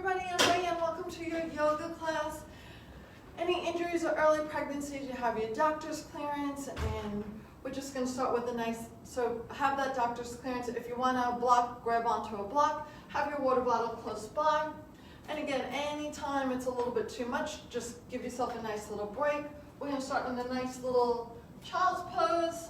everybody, I'm Diane. Welcome to your yoga class. Any injuries or early pregnancies, you have your doctor's clearance, and we're just going to start with so have that doctor's clearance. If you want a block, grab onto a block, have your water bottle close by. And again, anytime it's a little bit too much, just give yourself a nice little break. We're going to start in a nice little child's pose.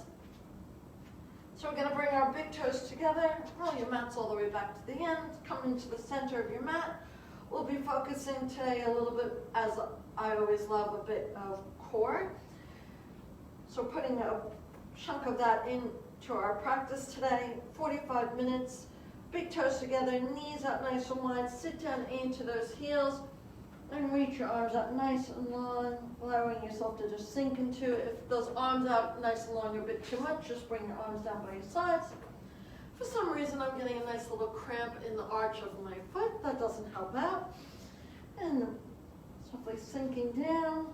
So we're going to bring our big toes together, roll your mats all the way back to the end, come into the center of your mat. We'll be focusing today a little bit, as I always love, a bit of core. So putting a chunk of that into our practice today, 45 minutes, big toes together, knees out nice and wide, sit down into those heels, and reach your arms out nice and long, allowing yourself to just sink into it. If those arms out nice and long are a bit too much, just bring your arms down by your sides. For some reason, I'm getting a nice little cramp in the arch of my foot. That doesn't help out. And softly sinking down.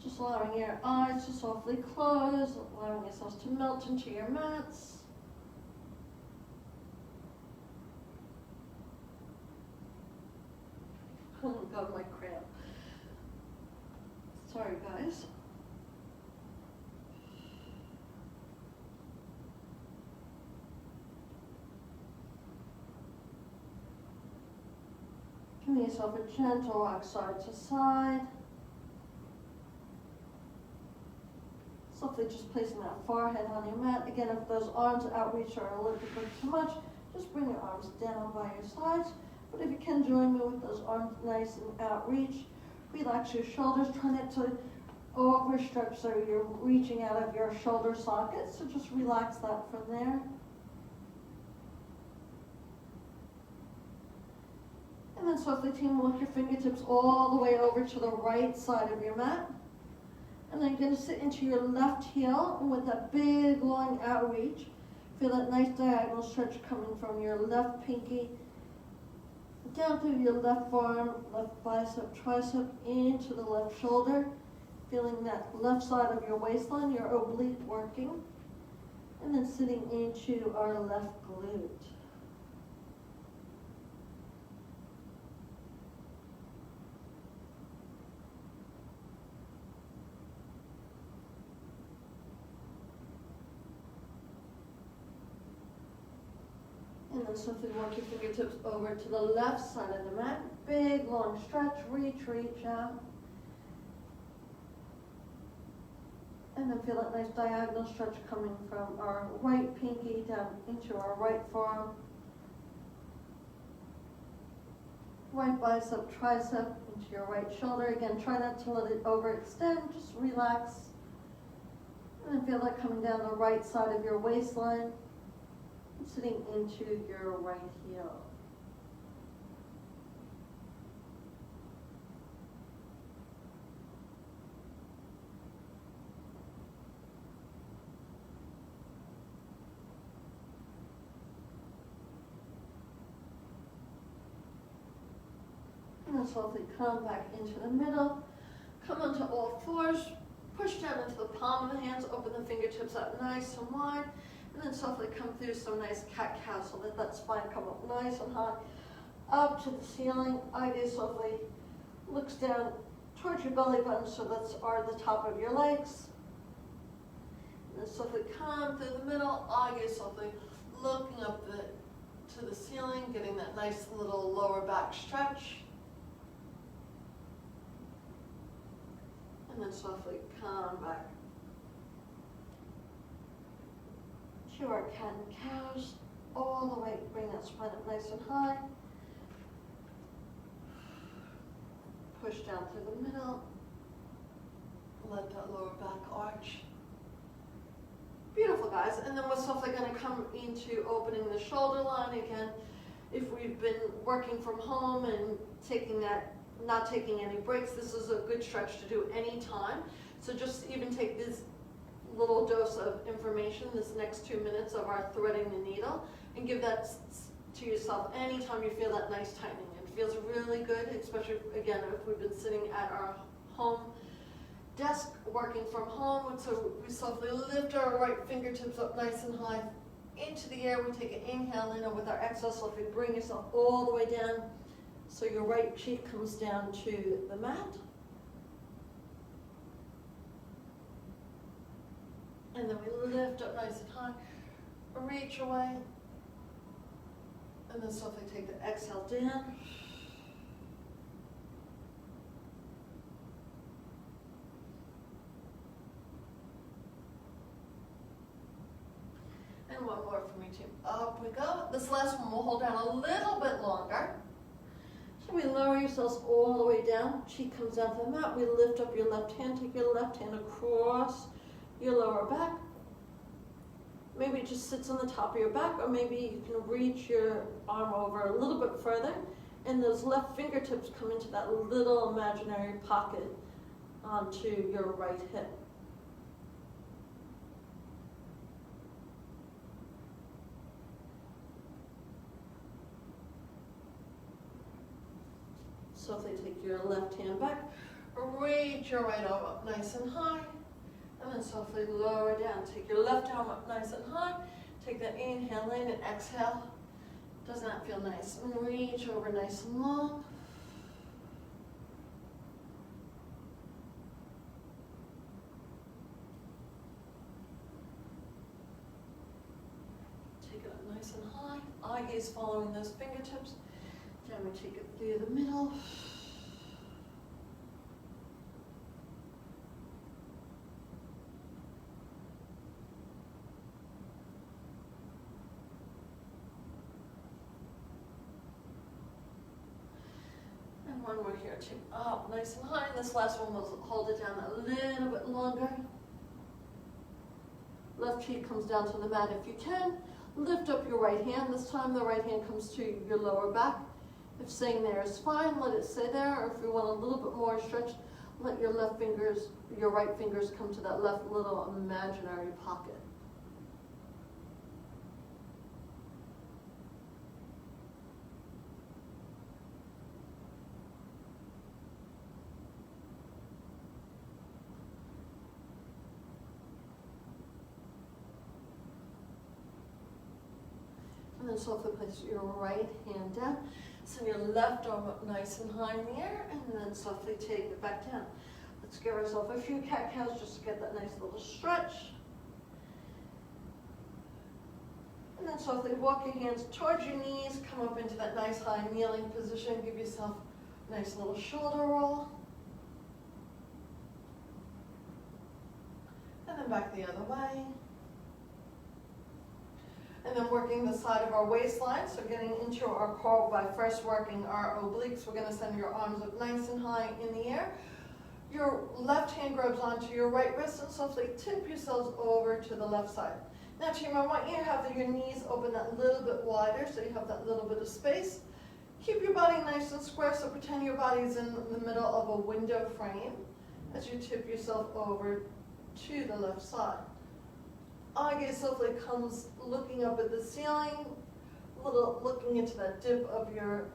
Just allowing your eyes to softly close, allowing yourselves to melt into your mats. Oh my God, my cramp. Sorry, guys. Give yourself a gentle rock side to side. Softly just placing that forehead on your mat. Again, if those arms outreach are a little bit too much, just bring your arms down by your sides. But if you can join me with those arms nice and outreach, relax your shoulders. Try not to overstretch so you're reaching out of your shoulder sockets. So just relax that from there. And then softly walk your fingertips all the way over to the right side of your mat. And then you're going to sit into your left heel, and with that big long outreach, feel that nice diagonal stretch coming from your left pinky down through your left forearm, left bicep, tricep, into the left shoulder. Feeling that left side of your waistline, your oblique working. And then sitting into our left glute. And then simply walk your fingertips over to the left side of the mat. Big, long stretch, reach out. And then feel that nice diagonal stretch coming from our right pinky down into our right forearm. Right bicep, tricep, into your right shoulder. Again, try not to let it overextend, just relax. And then feel that coming down the right side of your waistline. Sitting into your right heel. And then softly come back into the middle. Come onto all fours. Push down into the palm of the hands. Open the fingertips out nice and wide. And then softly come through some nice cat-cow so that that spine come up nice and high, up to the ceiling. Ideas softly looks down towards your belly button, so that's the top of your legs. And then softly come through the middle. Ideas softly looking up to the ceiling, getting that nice little lower back stretch. And then softly come back. Our cat and cows, all the way, bring that spine up nice and high. Push down through the middle. Let that lower back arch. Beautiful, guys. And then we're softly going to come into opening the shoulder line again. If we've been working from home and not taking any breaks, this is a good stretch to do anytime. So just even take this little dose of information, this next 2 minutes of our threading the needle, and give that to yourself anytime you feel that nice tightening. It feels really good, especially, again, if we've been sitting at our home desk working from home. So we softly lift our right fingertips up nice and high, into the air. We take an inhale in, and with our exhale, so if you bring yourself all the way down, so your right cheek comes down to the mat. And then we lift up nice and high, reach away, and then softly take the exhale down. And one more for me too. Up we go. This last one we'll hold down a little bit longer. So we lower yourselves all the way down. Cheek comes down to the mat. We lift up your left hand. Take your left hand across your lower back. Maybe it just sits on the top of your back, or maybe you can reach your arm over a little bit further, and those left fingertips come into that little imaginary pocket onto your right hip. So if they take your left hand back, reach your right arm up nice and high, and then softly lower down. Take your left arm up nice and high. Take that inhale in and exhale. Doesn't that feel nice? And reach over nice and long. Take it up nice and high. Eye gaze following those fingertips. Then we take it through the middle. And one more here too. Up nice and high. And this last one will hold it down a little bit longer. Left cheek comes down to the mat if you can. Lift up your right hand. This time the right hand comes to your lower back. If staying there is fine, let it stay there. Or if you want a little bit more stretch, let your right fingers come to that left little imaginary pocket. And then softly place your right hand down. Send your left arm up nice and high in the air, and then softly take it back down. Let's give ourselves a few cat-cows just to get that nice little stretch. And then softly walk your hands towards your knees, come up into that nice high kneeling position. Give yourself a nice little shoulder roll. And then back the other way. And then working the side of our waistline, so getting into our core by first working our obliques. We're going to send your arms up nice and high in the air. Your left hand grabs onto your right wrist and softly tip yourselves over to the left side. Now team, I want you to have your knees open that little bit wider so you have that little bit of space. Keep your body nice and square, so pretend your body's in the middle of a window frame as you tip yourself over to the left side. Eye gaze softly comes looking up at the ceiling, looking into that dip of your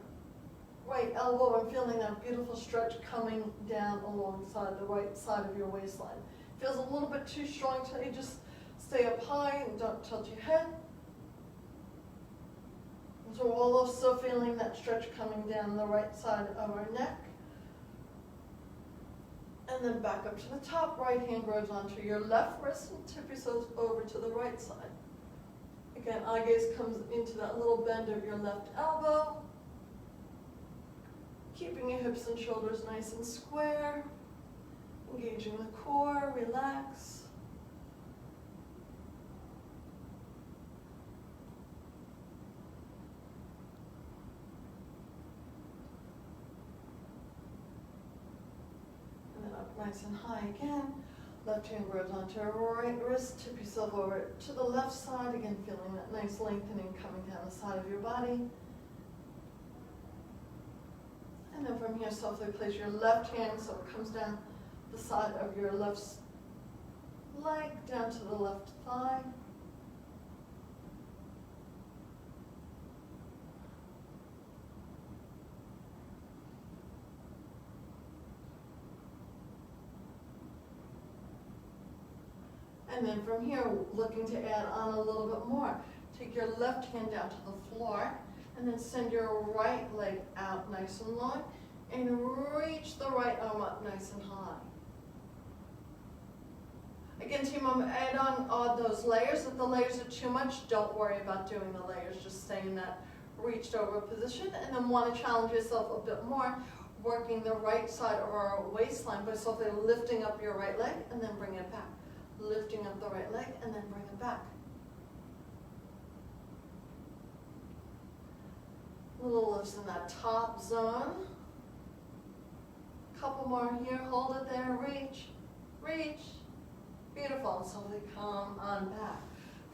right elbow and feeling that beautiful stretch coming down alongside the right side of your waistline. Feels a little bit too strong, so you just stay up high and don't tilt your head. And so we're also feeling that stretch coming down the right side of our neck. And then back up to the top, right hand grows onto your left wrist and tip yourselves over to the right side. Again, eye gaze comes into that little bend of your left elbow. Keeping your hips and shoulders nice and square. Engaging the core, relax. Nice and high again. Left hand grabs onto your right wrist. Tip yourself over to the left side. Again, feeling that nice lengthening coming down the side of your body. And then from here, softly place your left hand so it comes down the side of your left leg, down to the left thigh. And then from here, looking to add on a little bit more. Take your left hand down to the floor, and then send your right leg out nice and long, and reach the right arm up nice and high. Again, team, I'm add on all those layers. If the layers are too much, don't worry about doing the layers. Just stay in that reached over position, and then want to challenge yourself a bit more, working the right side of our waistline by softly lifting up your right leg and then bring it back. Lifting up the right leg and then bring it back. Little lifts in that top zone. Couple more here, hold it there, reach, reach. Beautiful, and slowly come on back.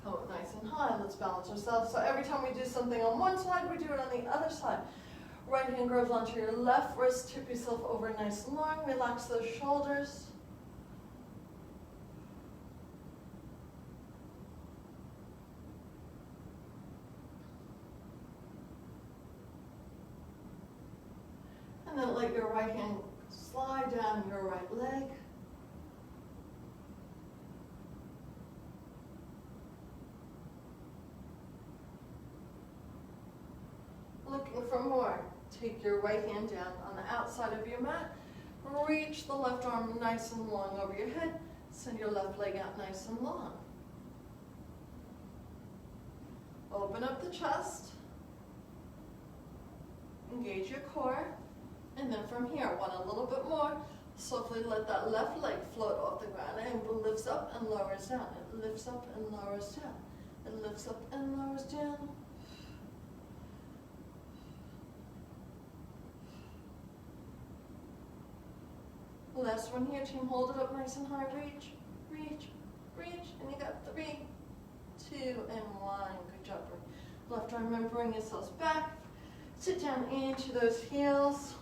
Come up nice and high, let's balance ourselves. So every time we do something on one side, we do it on the other side. Right hand grabs onto your left wrist, tip yourself over nice and long, relax those shoulders. And then let your right hand slide down your right leg. Looking for more. Take your right hand down on the outside of your mat. Reach the left arm nice and long over your head. Send your left leg out nice and long. Open up the chest. Engage your core. And then from here, one a little bit more. Softly let that left leg float off the ground, and it lifts up and lowers down. It lifts up and lowers down. It lifts up and lowers down. Last one here, team, hold it up nice and high, reach, reach, reach, and you got 3, 2, and 1, good job. Left arm, and bring yourselves back, sit down into those heels.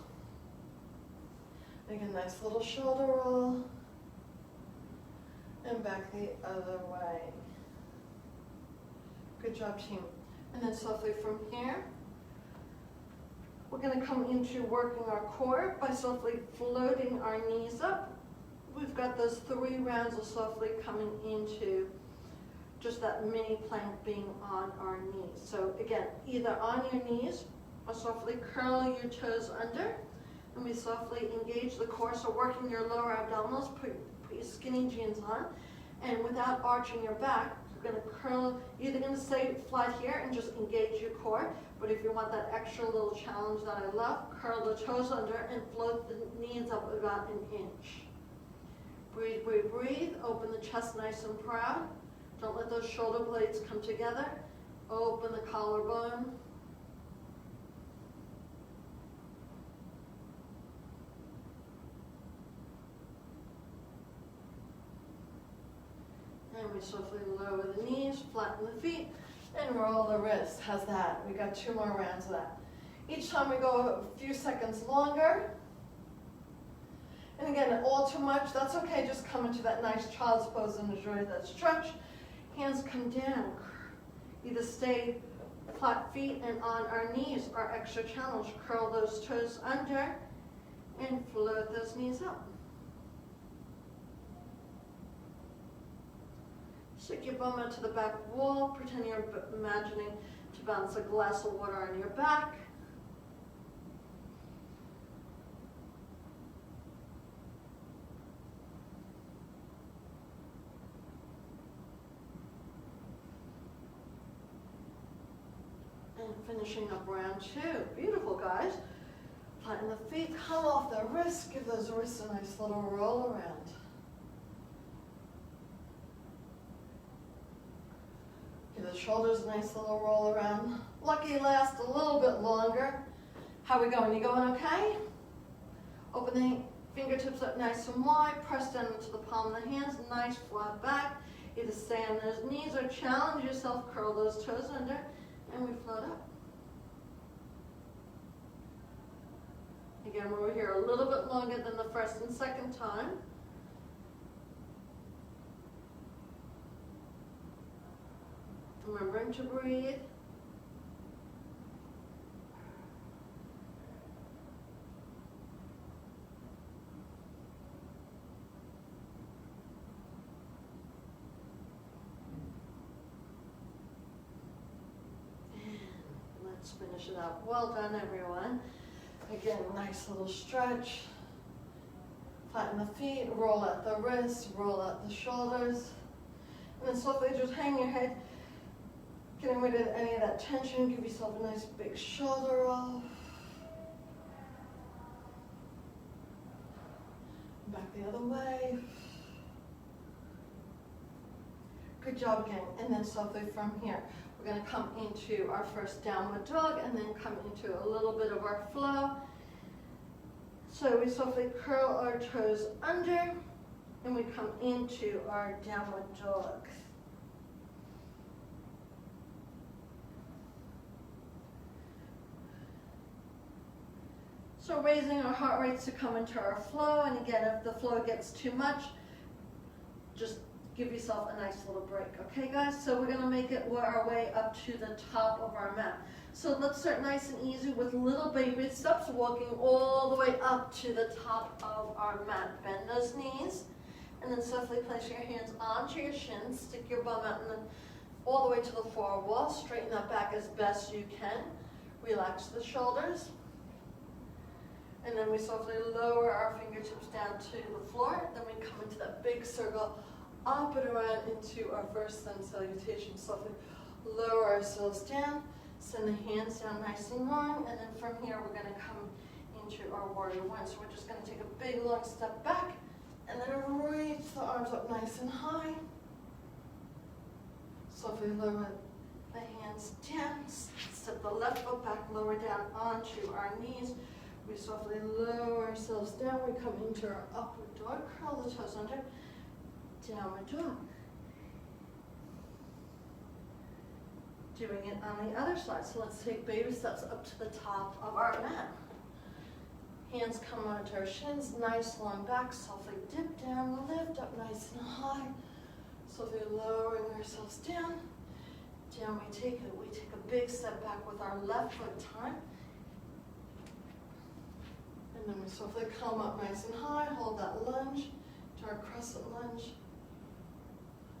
Make a nice little shoulder roll, and back the other way. Good job, team. And then softly from here, we're going to come into working our core by softly floating our knees up. We've got those 3 rounds of softly coming into just that mini plank being on our knees. So again, either on your knees or softly curl your toes under, and we softly engage the core. So working your lower abdominals, put your skinny jeans on, and without arching your back, you're going to curl. You're either going to stay flat here and just engage your core, but if you want that extra little challenge that I love, curl the toes under and float the knees up about an inch. Breathe, breathe, breathe. Open the chest nice and proud. Don't let those shoulder blades come together. Open the collarbone. And we softly lower the knees, flatten the feet, and roll the wrists. How's that? We got 2 more rounds of that. Each time we go a few seconds longer. And again, all too much, that's okay. Just come into that nice child's pose and enjoy that stretch. Hands come down. Either stay flat feet and on our knees, our extra challenge. Curl those toes under and float those knees up. Stick your bum out to the back wall. Pretend you're imagining to bounce a glass of water on your back. And finishing up round 2. Beautiful, guys. Flatten the feet, come off the wrists. Give those wrists a nice little roll around. Give the shoulders a nice little roll around. Lucky last a little bit longer. How we going? You going okay? Open the fingertips up nice and wide. Press down into the palm of the hands. Nice flat back. Either stay on those knees or challenge yourself. Curl those toes under. And we float up. Again, we're here a little bit longer than the first and second time. Remembering to breathe. Let's finish it out. Well done, everyone. Again, nice little stretch. Flatten the feet, roll out the wrists, roll out the shoulders. And then softly just hang your head, getting rid of any of that tension. Give yourself a nice big shoulder roll. Back the other way. Good job, gang. And then softly from here, we're going to come into our first downward dog and then come into a little bit of our flow. So we softly curl our toes under and we come into our downward dog. So raising our heart rates to come into our flow, and again, if the flow gets too much, just give yourself a nice little break, okay guys? So we're gonna make it our way up to the top of our mat. So let's start nice and easy with little baby steps, walking all the way up to the top of our mat. Bend those knees, and then softly place your hands onto your shins, stick your bum out, and then all the way to the floor wall. Straighten that back as best you can. Relax the shoulders. And then we softly lower our fingertips down to the floor. Then we come into that big circle, up and around into our first sun salutation. Softly lower ourselves down, send the hands down nice and long, and then from here we're going to come into our warrior one. So we're just going to take a big long step back, and then reach the arms up nice and high. Softly lower the hands down, step the left foot back, lower down onto our knees. We softly lower ourselves down. We come into our upward dog. Curl the toes under. Downward dog. Doing it on the other side. So let's take baby steps up to the top of our mat. Hands come onto our shins. Nice long back. Softly dip down. Lift up nice and high. Softly lowering ourselves down. Down we take it. We take a big step back with our left foot time. And then we softly come up nice and high, hold that lunge to our crescent lunge.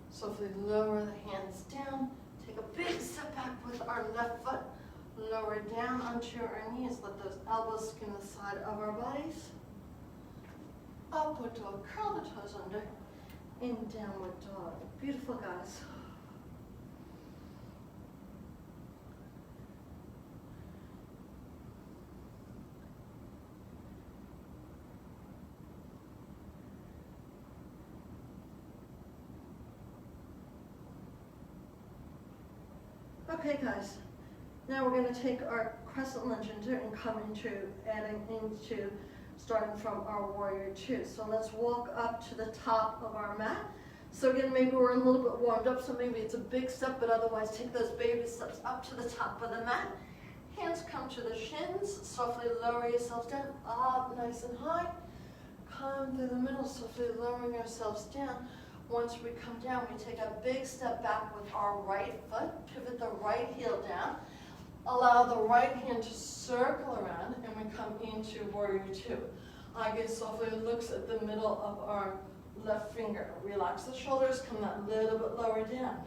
Softly lower the hands down, take a big step back with our left foot, lower down onto our knees, let those elbows skin the side of our bodies. Upward dog, curl the toes under, in downward dog. Beautiful, guys. Okay guys, now we're going to take our crescent lunge and come into starting from our warrior two. So let's walk up to the top of our mat. So again, maybe we're a little bit warmed up, so maybe it's a big step, but otherwise take those baby steps up to the top of the mat. Hands come to the shins, softly lower yourselves down, up nice and high. Come through the middle, softly lowering ourselves down. Once we come down, we take a big step back with our right foot, pivot the right heel down, allow the right hand to circle around, and we come into warrior two. Again, softly looks at the middle of our left finger. Relax the shoulders, come that little bit lower down.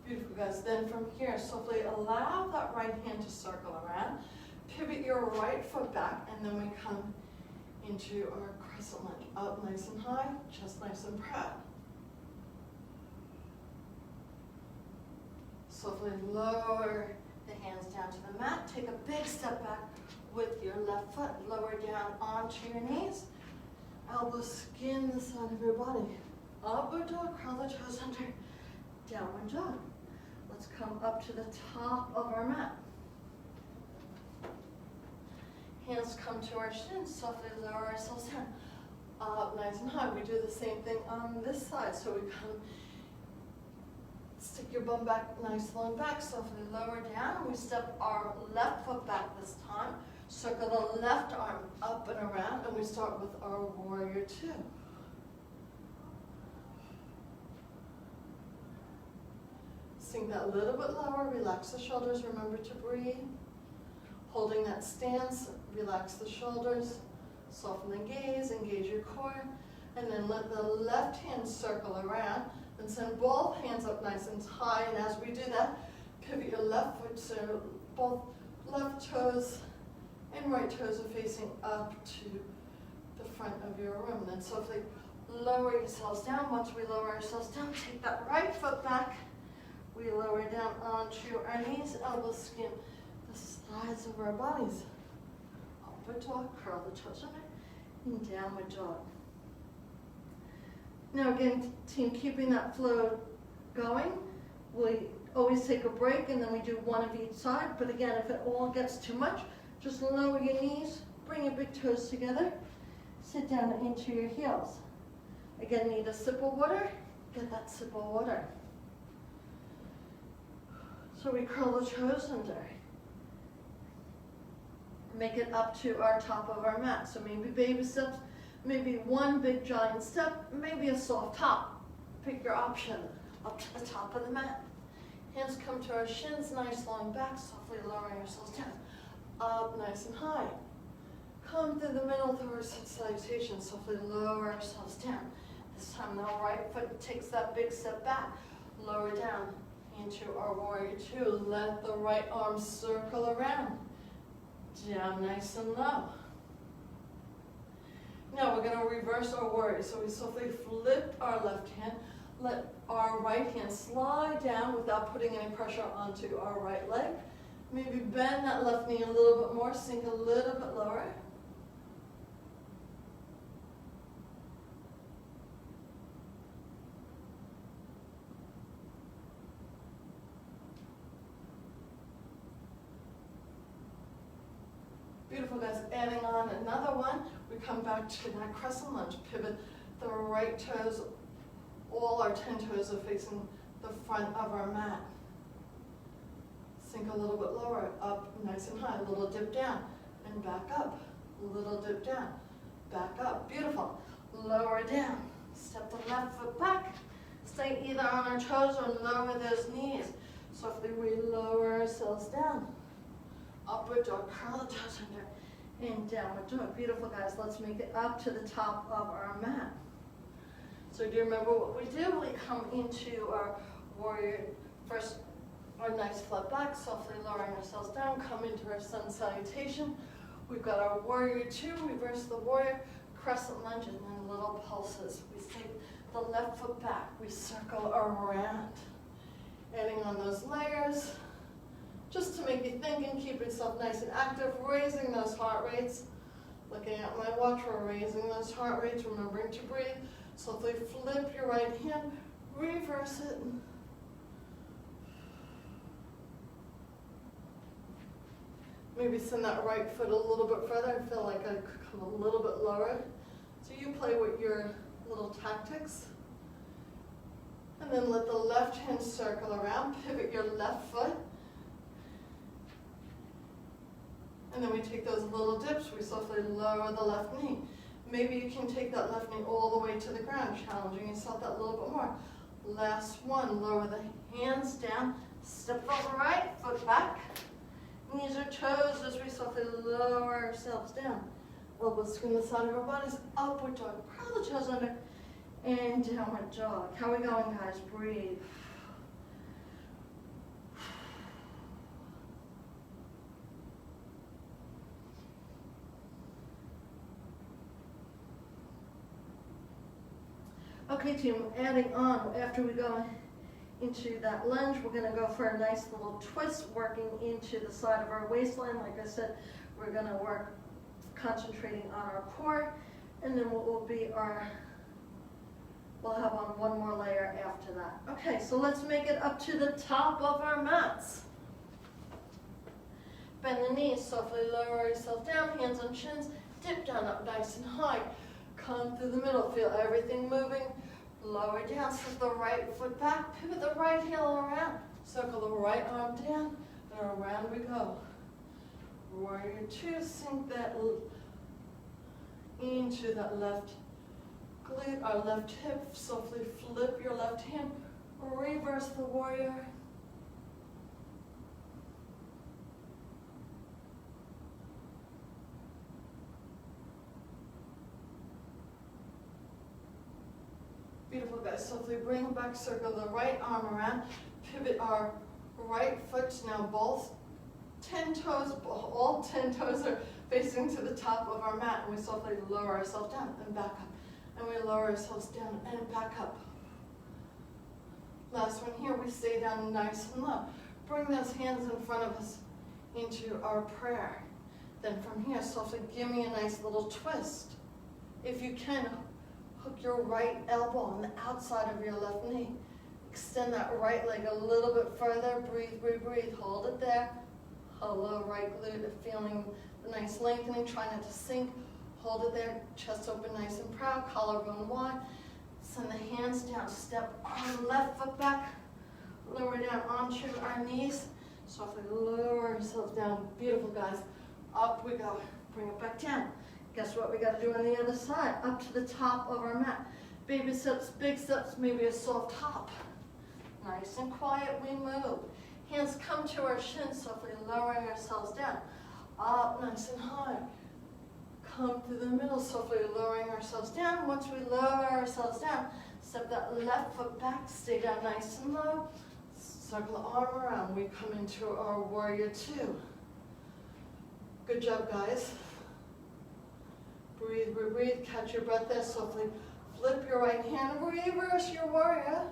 Beautiful, guys. Then from here, softly allow that right hand to circle around. Pivot your right foot back, and then we come into our crescent lunge. Up nice and high, chest nice and proud. Softly lower the hands down to the mat. Take a big step back with your left foot. Lower down onto your knees. Elbows skin the side of your body. Upward dog, curl the toes under. Downward dog. Let's come up to the top of our mat. Hands come to our shins, softly lower ourselves down. Up nice and high. We do the same thing on this side. So we come, stick your bum back, nice long back, softly lower down. We step our left foot back this time. Circle the left arm up and around, and we start with our warrior two. Sink that a little bit lower, relax the shoulders, remember to breathe. Holding that stance, relax the shoulders, Soften the gaze, engage your core, and then let the left hand circle around, and send both hands up nice and high, and as we do that, pivot your left foot so both left toes and right toes are facing up to the front of your room. Then softly lower yourselves down. Once we lower ourselves down, take that right foot back. We lower down onto our knees, elbows skin the sides of our bodies. Upward dog, curl the toes under, and downward dog. Now again, team, keeping that flow going. We always take a break and then we do one of each side. But again, if it all gets too much, just lower your knees, bring your big toes together, sit down into your heels. Again, need a sip of water, get that sip of water. So we curl the toes under. Make it up to our top of our mat. So maybe baby steps, maybe one big giant step, maybe a soft top. Pick your option. Up to the top of the mat. Hands come to our shins, nice long back, softly lowering ourselves down. Up nice and high. Come through the middle through our salutation, softly lower ourselves down. This time the right foot takes that big step back, lower down into our warrior two. Let the right arm circle around. Down nice and low. Now we're going to reverse our warrior. So we softly flip our left hand, let our right hand slide down without putting any pressure onto our right leg. Maybe bend that left knee a little bit more, sink a little bit lower. Beautiful, guys. Adding on another one, we come back to that crescent lunge. Pivot the right toes, all our 10 toes are facing the front of our mat. Sink a little bit lower, up nice and high, a little dip down, and back up. A little dip down, back up. Beautiful. Lower down. Step the left foot back. Stay either on our toes or lower those knees. Softly we lower ourselves down. Upward dog, curl the toes under, and downward dog. Beautiful, guys. Let's make it up to the top of our mat. So do you remember what we do? We come into our warrior, first our nice flat back, softly lowering ourselves down, come into our sun salutation. We've got our warrior two, reverse the warrior, crescent lunge, and then little pulses. We take the left foot back, we circle around. Adding on those layers, just to make you think and keep yourself nice and active, raising those heart rates. Looking at my watch, we're raising those heart rates, remembering to breathe. Softly flip your right hand, reverse it. Maybe send that right foot a little bit further. I feel like I could come a little bit lower. So you play with your little tactics. And then let the left hand circle around, pivot your left foot. And then we take those little dips, we softly lower the left knee. Maybe you can take that left knee all the way to the ground, challenging yourself that little bit more. Last one, lower the hands down, step the right foot back. Knees or toes as we softly lower ourselves down. Elbows skin the side of our bodies, upward dog, curl the toes under, and downward dog. How are we going, guys? Breathe. Okay, team, adding on, after we go into that lunge, we're going to go for a nice little twist, working into the side of our waistline. Like I said, we're going to work concentrating on our core, and then what will be our, we'll have on one more layer after that. Okay, so let's make it up to the top of our mats. Bend the knees, softly lower yourself down, hands on shins, dip down up nice and high. Come through the middle, feel everything moving. Lower down, step the right foot back, pivot the right heel around. Circle the right arm down, and around we go. Warrior two, sink that into that left glute, our left hip. Softly flip your left hand, reverse the warrior. guys. Softly bring back, circle the right arm around, pivot our right foot. Now both 10 toes, all 10 toes are facing to the top of our mat, and we softly lower ourselves down and back up. And we lower ourselves down and back up. Last one here, we stay down nice and low. Bring those hands in front of us into our prayer. Then from here, softly give me a nice little twist. If you can, hook your right elbow on the outside of your left knee. Extend that right leg a little bit further. Breathe, breathe, breathe. Hold it there. Hello, right glute. Feeling the nice lengthening. Try not to sink. Hold it there. Chest open nice and proud. Collarbone wide. Send the hands down. Step our left foot back. Lower down onto our knees. Softly lower ourselves down. Beautiful, guys. Up we go. Bring it back down. Guess what we got to do on the other side? Up to the top of our mat. Baby steps, big steps, maybe a soft hop. Nice and quiet we move. Hands come to our shins, softly lowering ourselves down. Up nice and high. Come through the middle, softly lowering ourselves down. Once we lower ourselves down, step that left foot back, stay down nice and low. Circle the arm around. We come into our warrior two. Good job, guys. Breathe, breathe, breathe. Catch your breath there. Softly flip your right hand. Reverse your warrior.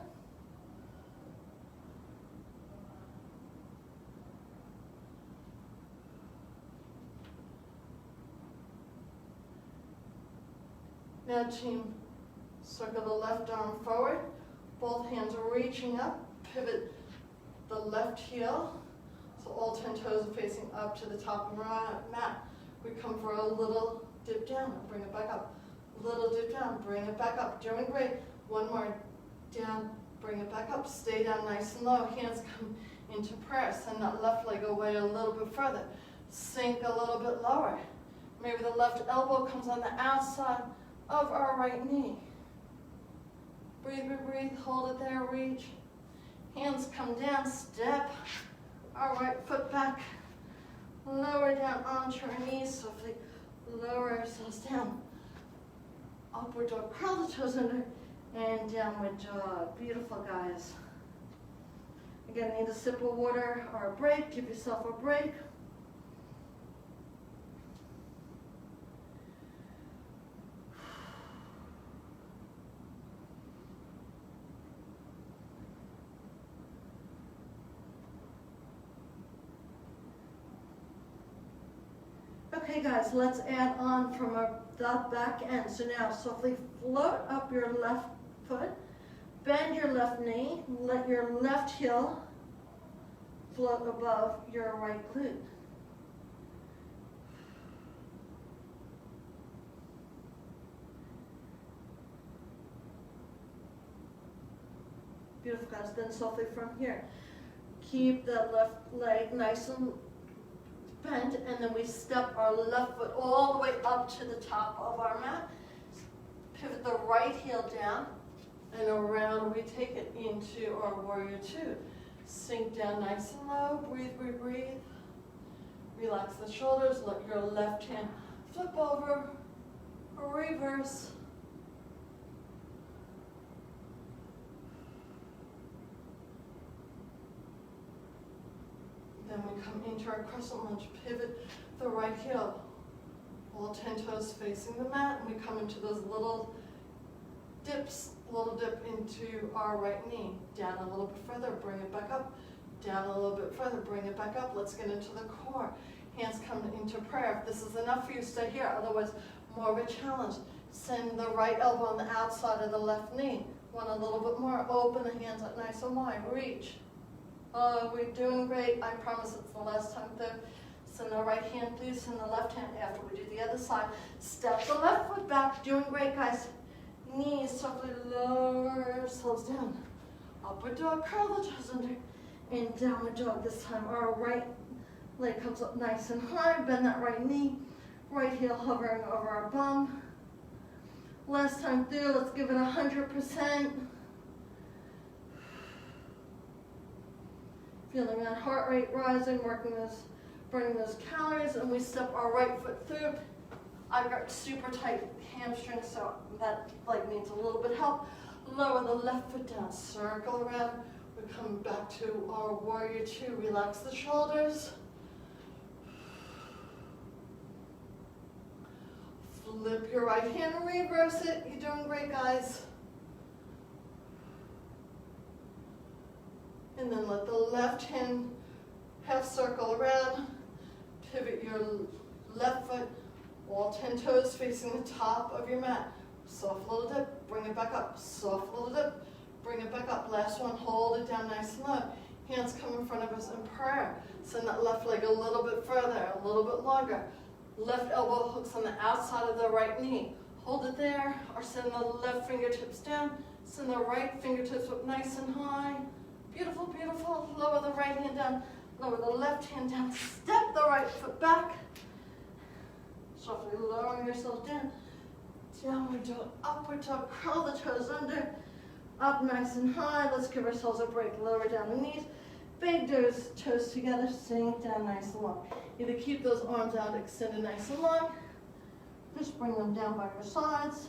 Now, team, circle the left arm forward. Both hands are reaching up. Pivot the left heel. So all 10 toes are facing up to the top of our mat. We come for a little dip down, bring it back up. Little dip down, bring it back up. Doing great. One more. Down, bring it back up. Stay down nice and low. Hands come into prayer. Send that left leg away a little bit further. Sink a little bit lower. Maybe the left elbow comes on the outside of our right knee. Breathe, breathe, breathe. Hold it there. Reach. Hands come down. Step our right foot back. Lower down onto our knees. Softly lower ourselves down. Upward dog. Curl the toes under and downward dog. Beautiful, guys. Again, need a sip of water or a break. Give yourself a break. Okay, guys, let's add on from the back end. So now softly float up your left foot, bend your left knee, let your left heel float above your right glute. Beautiful, guys. Then softly from here, keep the left leg nice and bent, and then we step our left foot all the way up to the top of our mat. Pivot the right heel down, and around we take it into our warrior two. Sink down nice and low. Breathe, breathe, breathe. Relax the shoulders. Let your left hand flip over or reverse. Then we come into our crescent lunge, pivot the right heel. All 10 toes facing the mat, and we come into those little dips, little dip into our right knee. Down a little bit further, bring it back up. Down a little bit further, bring it back up. Let's get into the core. Hands come into prayer. If this is enough for you, stay here. Otherwise, more of a challenge. Send the right elbow on the outside of the left knee. Want a little bit more. Open the hands up nice and wide. Reach. Oh, we're doing great. I promise it's the last time through. Send the right hand through, send the left hand after we do the other side. Step the left foot back. Doing great, guys. Knees softly lower ourselves down. Upward dog, curl the toes under. And downward dog this time. Our right leg comes up nice and high. Bend that right knee. Right heel hovering over our bum. Last time through, let's give it 100%. Feeling that heart rate rising, burning those calories, and we step our right foot through. I've got super tight hamstrings, so that needs a little bit of help. Lower the left foot down, circle around. We're coming back to our warrior two. Relax the shoulders. Flip your right hand and reverse it. You're doing great, guys. And then let the left hand half circle around. Pivot your left foot, all 10 toes facing the top of your mat. Soft little dip, bring it back up. Soft little dip, bring it back up. Last one, hold it down nice and low. Hands come in front of us in prayer. Send that left leg a little bit further, a little bit longer. Left elbow hooks on the outside of the right knee. Hold it there, or send the left fingertips down. Send the right fingertips up nice and high. Beautiful, beautiful. Lower the right hand down. Lower the left hand down. Step the right foot back. Softly lower yourself down. Downward dog, upward dog. Curl the toes under. Up nice and high. Let's give ourselves a break. Lower down the knees. Big those toes together. Sink down nice and long. Either keep those arms out, extended nice and long. Just bring them down by your sides.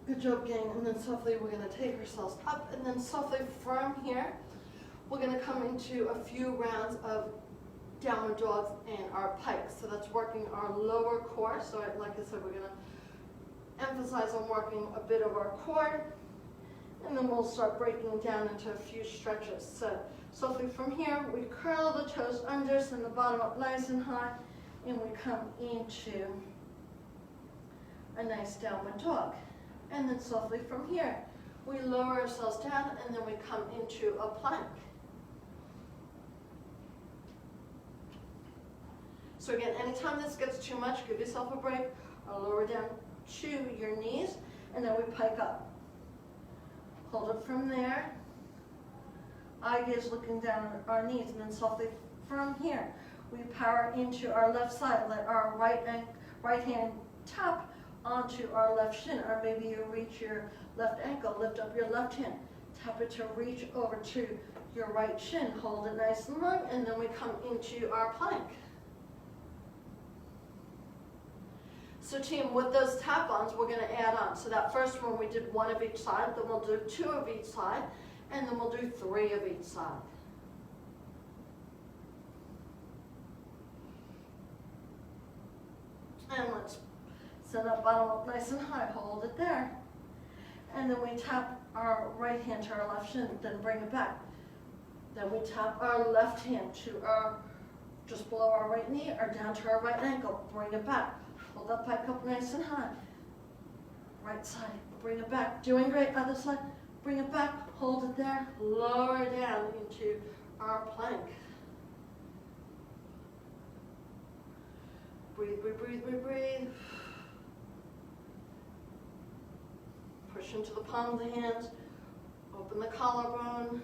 Good job, gang. And then softly we're going to take ourselves up, and then softly from here, we're going to come into a few rounds of downward dogs and our pikes. So that's working our lower core. So like I said, we're going to emphasize on working a bit of our core, and then we'll start breaking down into a few stretches. So softly from here, we curl the toes under, send the bottom up nice and high, and we come into a nice downward dog. And then softly from here, we lower ourselves down, and then we come into a plank. So again, anytime this gets too much, give yourself a break, or lower down to your knees, and then we pike up. Hold it from there. Eye gaze looking down at our knees, and then softly from here, we power into our left side. Let our right hand tap onto our left shin, or maybe you reach your left ankle, lift up your left hand, tap it to reach over to your right shin, hold it nice and long, and then we come into our plank. So team, with those tap-ons, we're going to add on. So that first one we did 1 of each side, then we'll do 2 of each side, and then we'll do 3 of each side. And let's send that bottom up nice and high, hold it there. And then we tap our right hand to our left shin, then bring it back. Then we tap our left hand to our, just below our right knee, or down to our right ankle, bring it back. Hold that pike up nice and high. Right side, bring it back. Doing great, other side, bring it back, hold it there, lower down into our plank. Breathe, breathe, breathe, breathe, breathe. Push into the palm of the hands, open the collarbone,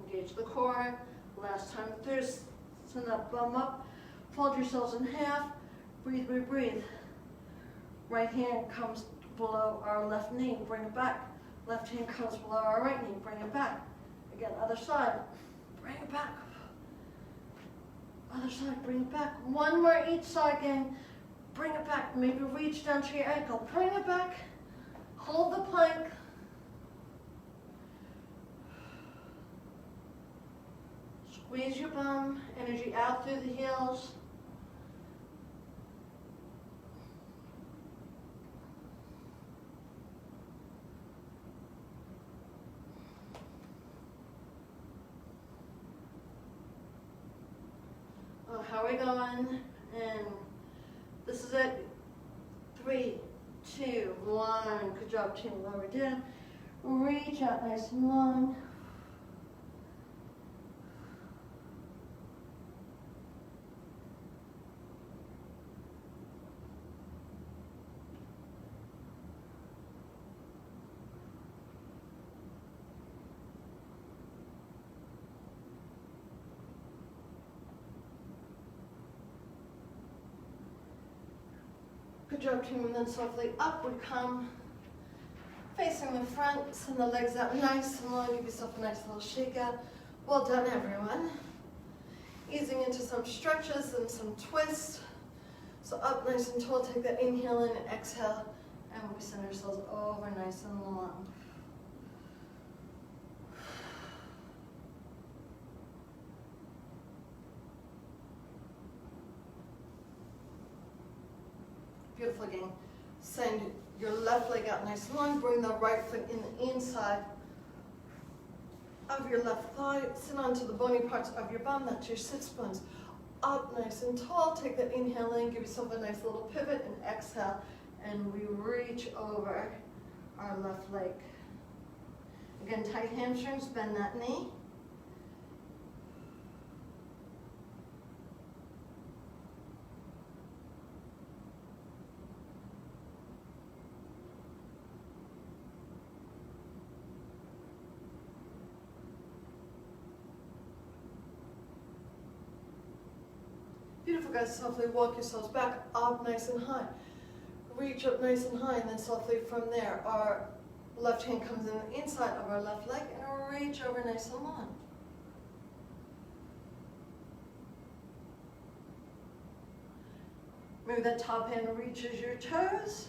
engage the core. Last time through, send that bum up, fold yourselves in half, breathe, breathe, breathe. Right hand comes below our left knee, bring it back. Left hand comes below our right knee, bring it back. Again, other side, bring it back. Other side, bring it back. 1 more each side, gang. Bring it back, maybe reach down to your ankle. Bring it back, hold the plank. Squeeze your bum, energy out through the heels. Oh, how are we going? And this is it. 3, 2, 1. Good job, team. Lower down. Reach out nice and long. Good job, team. And then softly up we come. Facing the front, send the legs out nice and long. Give yourself a nice little shake out. Well done, everyone. Easing into some stretches and some twists. So up nice and tall, take that inhale in and exhale. And we send ourselves over nice and long. Beautiful again. Send your left leg out nice and long. Bring the right foot in the inside of your left thigh. Sit onto the bony parts of your bum. That's your sits bones. Up nice and tall. Take that inhale in. Give yourself a nice little pivot and exhale. And we reach over our left leg. Again, tight hamstrings. Bend that knee. Beautiful, guys. Softly walk yourselves back up nice and high. Reach up nice and high, and then softly from there, our left hand comes in the inside of our left leg, and reach over nice and long. Maybe that top hand reaches your toes.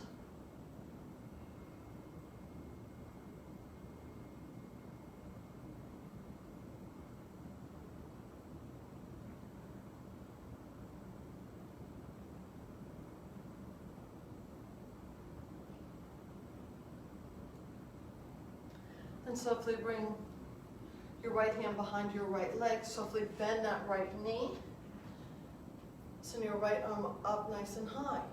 And softly bring your right hand behind your right leg. Softly bend that right knee. Send your right arm up nice and high.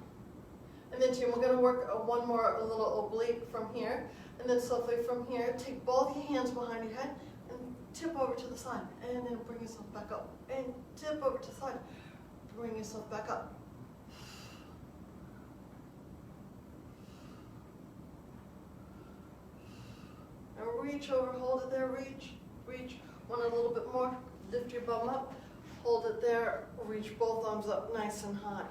And then team, we're going to work one more little oblique from here. And then softly from here, take both your hands behind your head and tip over to the side. And then bring yourself back up. And tip over to the side. Bring yourself back up. Reach over, hold it there, reach, reach. Want a little bit more, lift your bum up, hold it there, reach both arms up nice and high.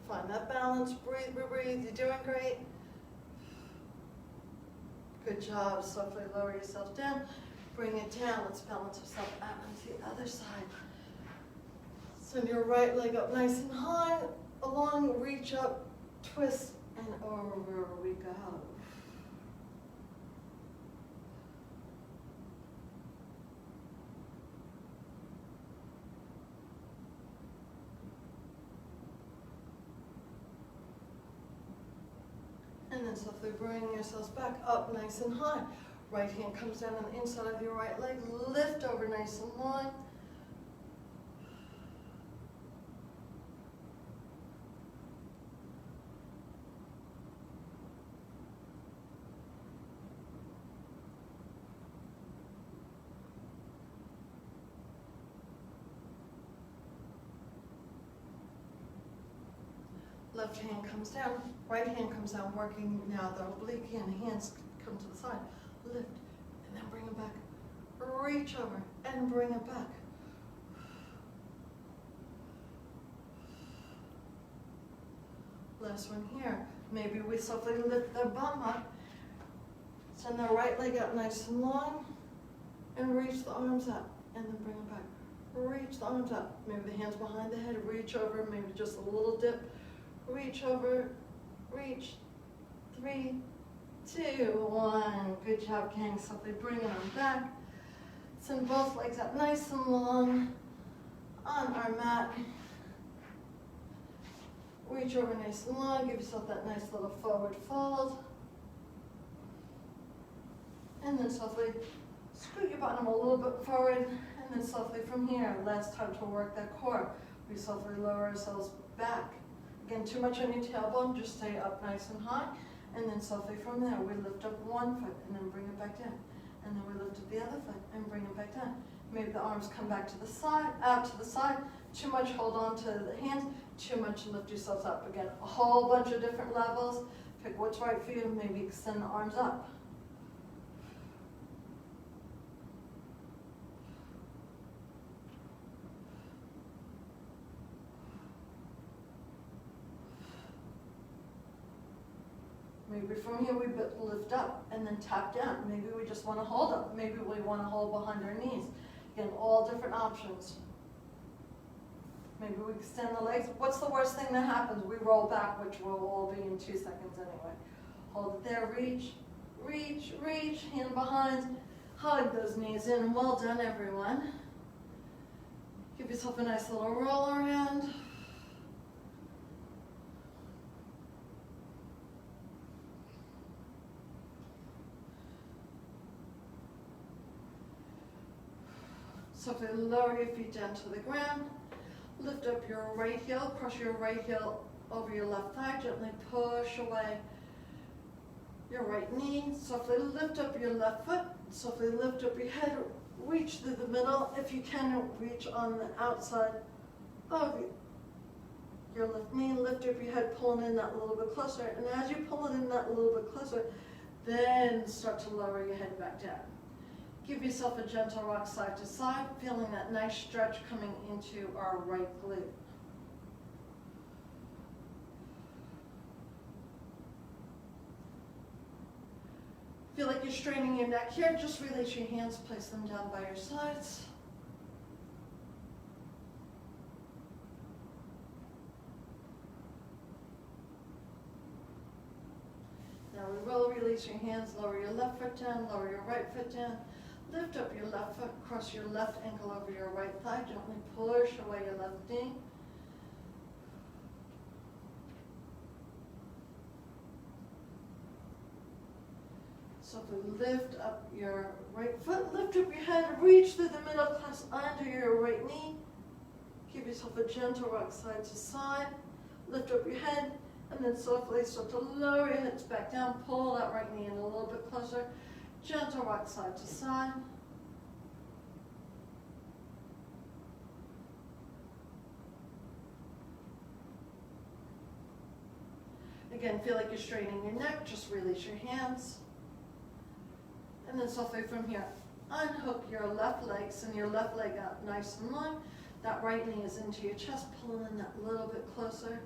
Find that balance, breathe, breathe, you're doing great. Good job, softly lower yourself down, bring it down, let's balance ourselves out onto the other side. Send your right leg up nice and high, along, reach up, twist, and over we go. And then softly bring yourselves back up nice and high. Right hand comes down on the inside of your right leg. Lift over nice and long. Left hand comes down, right hand comes down, working now the oblique hand, hands come to the side, lift, and then bring it back, reach over, and bring it back. Last one here, maybe we softly lift the bum up, send the right leg out nice and long, and reach the arms up, and then bring it back. Reach the arms up, maybe the hands behind the head, reach over, maybe just a little dip, reach over, reach, 3, 2, 1. Good job, King. Softly bring it on back. Send both legs out nice and long on our mat. Reach over nice and long. Give yourself that nice little forward fold. And then softly scoot your bottom a little bit forward. And then softly from here, last time to work that core, we softly lower ourselves back. Again, too much on your tailbone, just stay up nice and high. And then softly from there, we lift up one foot and then bring it back down. And then we lift up the other foot and bring it back down. Maybe the arms come back to the side, out to the side. Too much, hold on to the hands. Too much, lift yourselves up. Again, a whole bunch of different levels. Pick what's right for you. Maybe extend the arms up. Maybe from here we lift up and then tap down. Maybe we just want to hold up. Maybe we want to hold behind our knees. Again, all different options. Maybe we extend the legs. What's the worst thing that happens? We roll back, which will all be in 2 seconds anyway. Hold it there, reach, reach, reach, hand behind. Hug those knees in. Well done, everyone. Give yourself a nice little roll around. So if you lower your feet down to the ground, lift up your right heel, cross your right heel over your left thigh, gently push away your right knee. Softly lift up your left foot, softly lift up your head, reach through the middle. If you can, reach on the outside of your left knee, lift up your head, pull it in that little bit closer. And as you pull it in that little bit closer, then start to lower your head back down. Give yourself a gentle rock side to side, feeling that nice stretch coming into our right glute. Feel like you're straining your neck here, just release your hands, place them down by your sides. Now we will release your hands, lower your left foot down, lower your right foot down. Lift up your left foot, cross your left ankle over your right thigh, gently push away your left knee. So if we lift up your right foot, lift up your head, reach through the middle, clasp under your right knee. Give yourself a gentle rock side to side. Lift up your head, and then softly start to lower your hips back down. Pull that right knee in a little bit closer. Gentle rock side to side. Again, feel like you're straightening your neck. Just release your hands. And then softly from here, unhook your left leg. Send your left leg out nice and long. That right knee is into your chest. Pull in that little bit closer.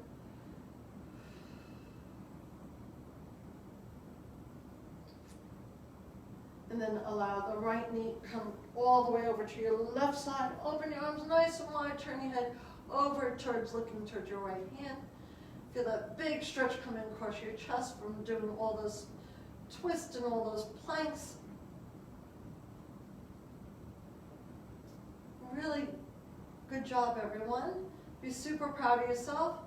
And then allow the right knee come all the way over to your left side. Open your arms nice and wide. Turn your head over towards, looking towards your right hand. Feel that big stretch coming across your chest from doing all those twists and all those planks. Really good job, everyone. Be super proud of yourself.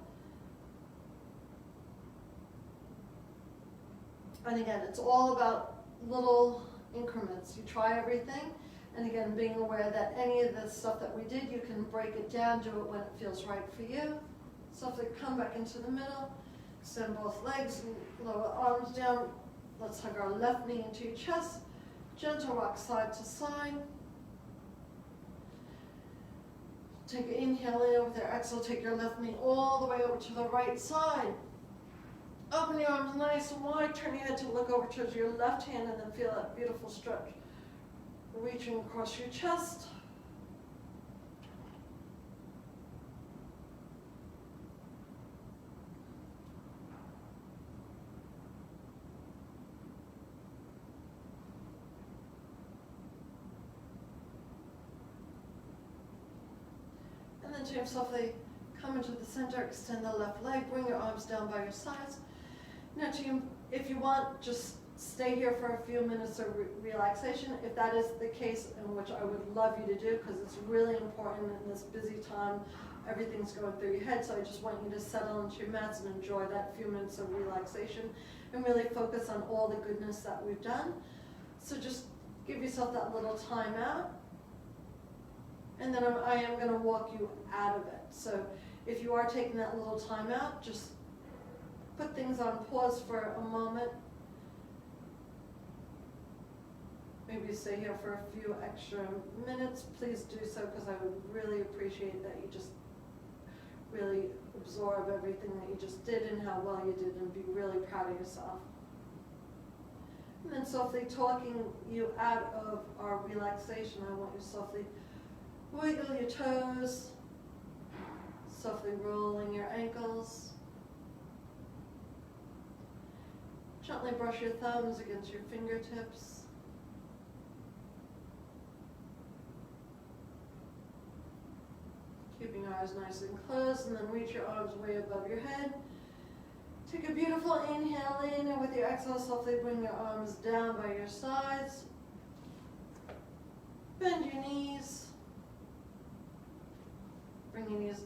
And again, it's all about little increments. You try everything, and again, being aware that any of the stuff that we did, you can break it down, do it when it feels right for you. Softly come back into the middle, extend both legs, lower arms down. Let's hug our left knee into your chest, gentle rock side to side. Take an inhale in with your exhale, take your left knee all the way over to the right side. Open your arms nice and wide, turn your head to look over towards your left hand, and then feel that beautiful stretch. Reaching across your chest. And then James, softly come into the center, extend the left leg, bring your arms down by your sides. Now, team, if you want, just stay here for a few minutes of relaxation. If that is the case, in which I would love you to do, because it's really important in this busy time, everything's going through your head, so I just want you to settle into your mats and enjoy that few minutes of relaxation and really focus on all the goodness that we've done. So just give yourself that little time out, and then I am going to walk you out of it. So if you are taking that little time out, just put things on pause for a moment. Maybe stay here for a few extra minutes. Please do so, because I would really appreciate that you just really absorb everything that you just did and how well you did, and be really proud of yourself. And then softly talking you out of our relaxation, I want you to softly wiggle your toes, softly rolling your ankles. Gently brush your thumbs against your fingertips. Keeping your eyes nice and closed, and then reach your arms way above your head. Take a beautiful inhale in, and with your exhale, softly bring your arms down by your sides. Bend your knees. Bring your knees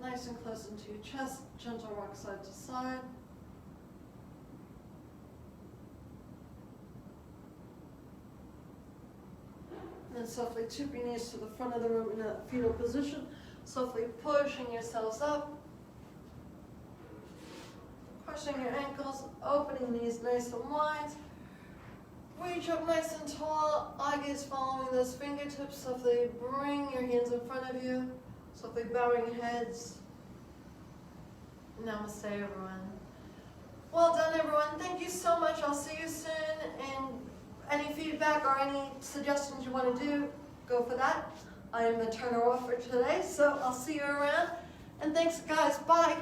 nice and close into your chest. Gentle rock side to side. And then softly tip your knees to the front of the room in a fetal position. Softly pushing yourselves up. Pushing your ankles, opening knees nice and wide. Reach up nice and tall, eye gaze following those fingertips. Softly bring your hands in front of you. Softly bowing heads. Namaste, everyone. Well done, everyone. Thank you so much. I'll see you soon. And any feedback or any suggestions you want to do, go for that. I am the turner off for today, so I'll see you around. And thanks, guys. Bye.